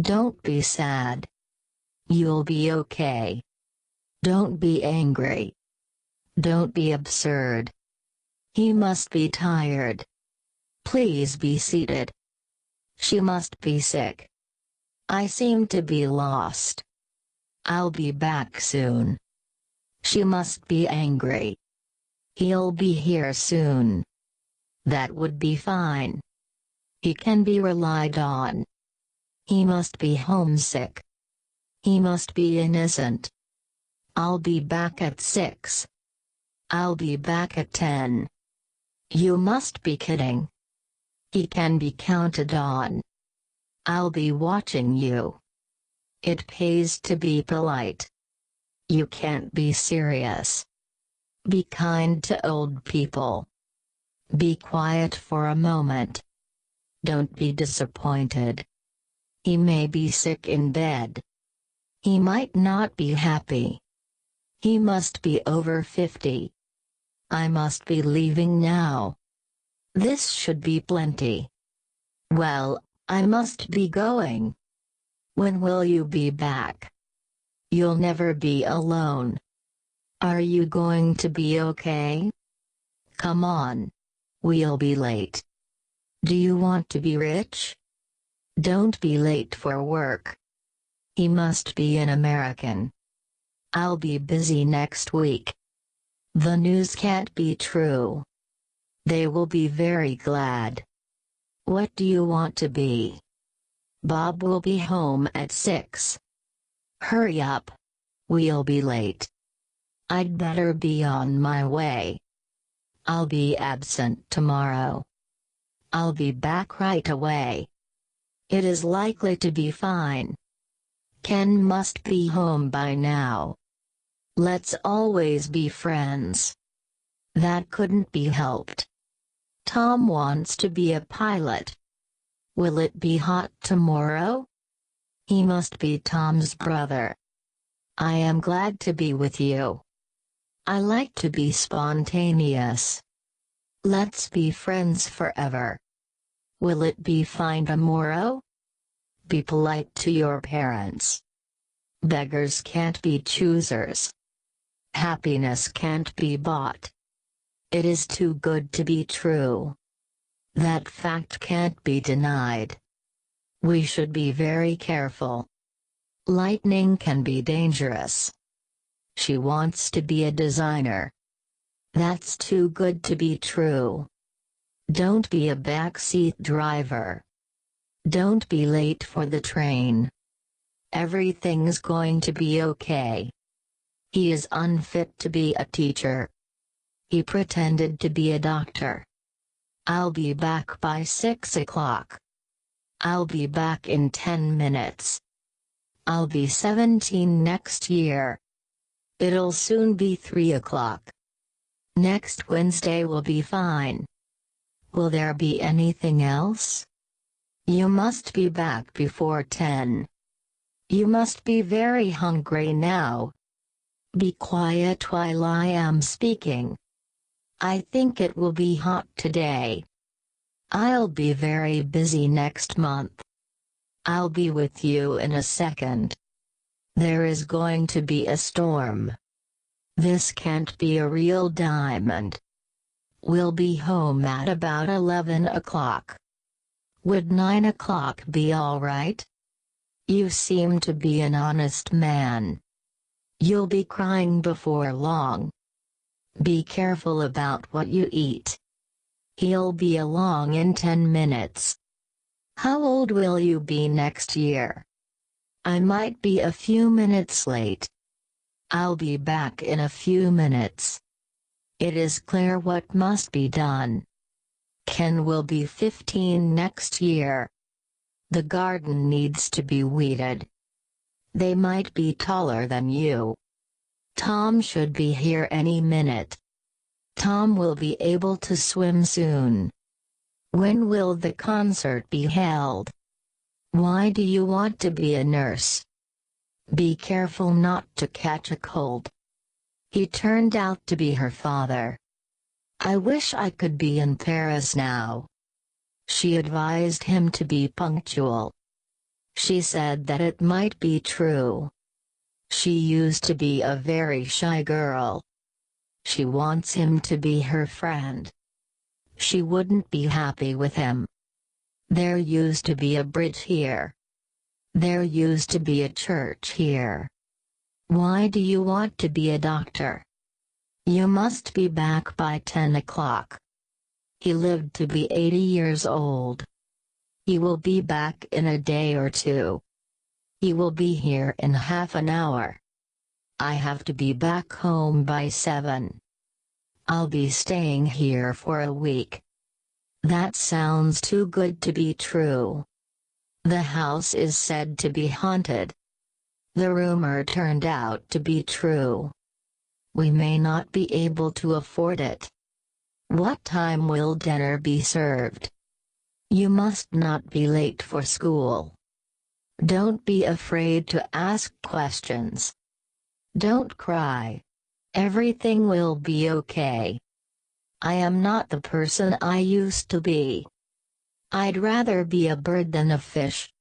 Don't be sad. You'll be okay. Don't be angry. Don't be absurd. He must be tired. Please be seated. She must be sick. I seem to be lost. I'll be back soon. She must be angry. He'll be here soon. That would be fine. He can be relied on. He must be homesick. He must be innocent. I'll be back at 6. I'll be back at 10. You must be kidding. He can be counted on. I'll be watching you. It pays to be polite. You can't be serious. Be kind to old people. Be quiet for a moment. Don't be disappointed. He may be sick in bed. He might not be happy. He must be over 50. I must be leaving now. This should be plenty. Well, I must be going. When will you be back? You'll never be alone. Are you going to be okay? Come on. We'll be late. Do you want to be rich? Don't be late for work. He must be an American. I'll be busy next week. The news can't be true. They will be very glad. What do you want to be? Bob will be home at 6. Hurry up. We'll be late. I'd better be on my way. I'll be absent tomorrow. I'll be back right away. It is likely to be fine. Ken must be home by now. Let's always be friends. That couldn't be helped. Tom wants to be a pilot. Will it be hot tomorrow? He must be Tom's brother. I am glad to be with you. I like to be spontaneous. Let's be friends forever. Will it be fine tomorrow? Be polite to your parents. Beggars can't be choosers. Happiness can't be bought. It is too good to be true. That fact can't be denied. We should be very careful. Lightning can be dangerous. She wants to be a designer. That's too good to be true. Don't be a backseat driver. Don't be late for the train. Everything's going to be okay. He is unfit to be a teacher. He pretended to be a doctor. I'll be back by 6 o'clock. I'll be back in 10 minutes. I'll be 17 next year. It'll soon be 3 o'clock. Next Wednesday will be fine. Will there be anything else? You must be back before 10. You must be very hungry now. Be quiet while I am speaking. I think it will be hot today. I'll be very busy next month. I'll be with you in a second. There is going to be a storm. This can't be a real diamond. We'll be home at about 11 o'clock. Would 9 o'clock be all right? You seem to be an honest man. You'll be crying before long. Be careful about what you eat. He'll be along in 10 minutes. How old will you be next year? I might be a few minutes late. I'll be back in a few minutes. It is clear what must be done. Ken will be 15 next year. The garden needs to be weeded. They might be taller than you. Tom should be here any minute. Tom will be able to swim soon. When will the concert be held? Why do you want to be a nurse? Be careful not to catch a cold. He turned out to be her father. I wish I could be in Paris now. She advised him to be punctual. She said that it might be true. She used to be a very shy girl. She wants him to be her friend. She wouldn't be happy with him. There used to be a bridge here. There used to be a church here. Why do you want to be a doctor? You must be back by 10 o'clock. He lived to be 80 years old. He will be back in a day or two. He will be here in half an hour. I have to be back home by 7. I'll be staying here for a week. That sounds too good to be true. The house is said to be haunted. The rumor turned out to be true. We may not be able to afford it. What time will dinner be served? You must not be late for school. Don't be afraid to ask questions. Don't cry. Everything will be okay. I am not the person I used to be. I'd rather be a bird than a fish.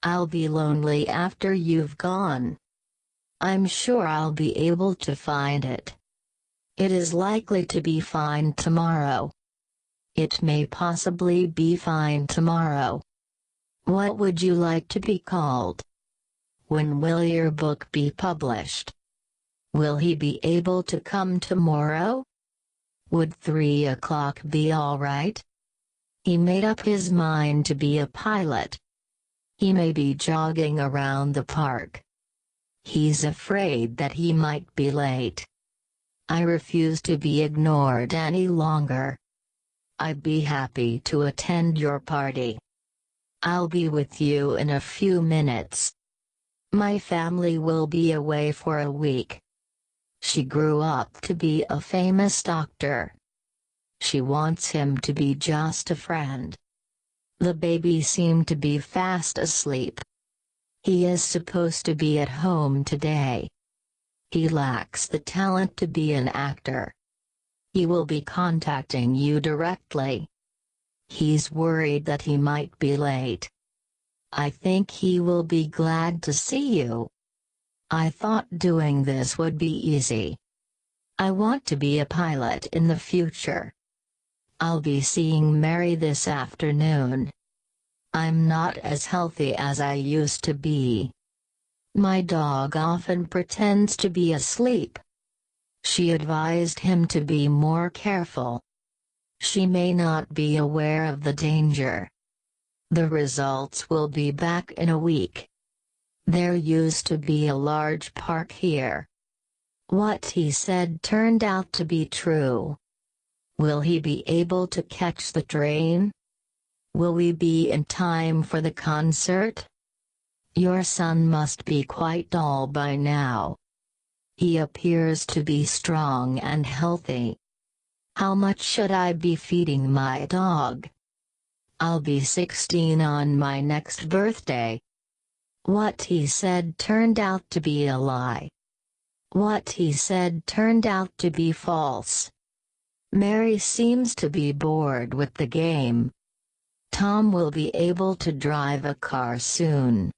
I'll be lonely after you've gone. I'm sure I'll be able to find it. It is likely to be fine tomorrow. It may possibly be fine tomorrow. What would you like to be called? When will your book be published? Will he be able to come tomorrow? Would 3 o'clock be all right? He made up his mind to be a pilot. He may be jogging around the park. He's afraid that he might be late. I refuse to be ignored any longer. I'd be happy to attend your party. I'll be with you in a few minutes. My family will be away for a week. She grew up to be a famous doctor. She wants him to be just a friend. The baby seemed to be fast asleep. He is supposed to be at home today. He lacks the talent to be an actor. He will be contacting you directly. He's worried that he might be late. I think he will be glad to see you. I thought doing this would be easy. I want to be a pilot in the future. I'll be seeing Mary this afternoon. I'm not as healthy as I used to be. My dog often pretends to be asleep. She advised him to be more careful. She may not be aware of the danger. The results will be back in a week. There used to be a large park here. What he said turned out to be true. Will he be able to catch the train? Will we be in time for the concert? Your son must be quite tall by now. He appears to be strong and healthy. How much should I be feeding my dog? I'll be 16 on my next birthday. What he said turned out to be a lie. What he said turned out to be false. Mary seems to be bored with the game. Tom will be able to drive a car soon.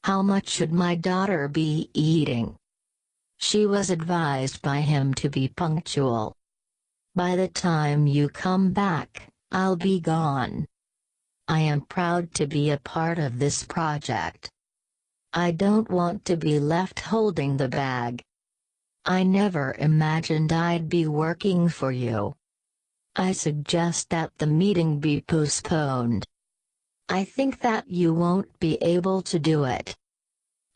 How much should my daughter be eating? She was advised by him to be punctual. By the time you come back, I'll be gone. I am proud to be a part of this project. I don't want to be left holding the bag. I never imagined I'd be working for you. I suggest that the meeting be postponed. I think that you won't be able to do it.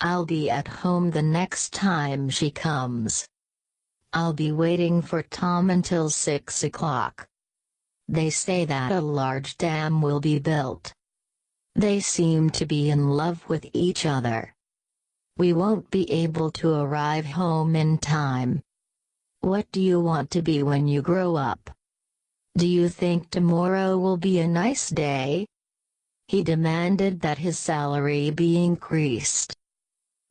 I'll be at home the next time she comes. I'll be waiting for Tom until 6 o'clock. They say that a large dam will be built. They seem to be in love with each other. We won't be able to arrive home in time. What do you want to be when you grow up? Do you think tomorrow will be a nice day? He demanded that his salary be increased.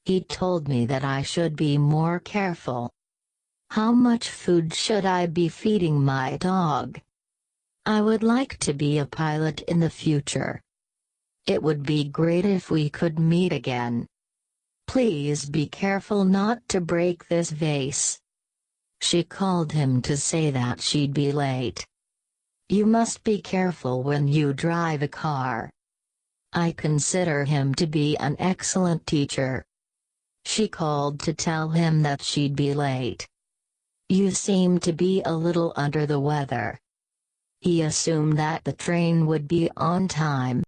He told me that I should be more careful. How much food should I be feeding my dog? I would like to be a pilot in the future. It would be great if we could meet again. Please be careful not to break this vase. She called him to say that she'd be late. You must be careful when you drive a car. I consider him to be an excellent teacher. She called to tell him that she'd be late. You seem to be a little under the weather. He assumed that the train would be on time.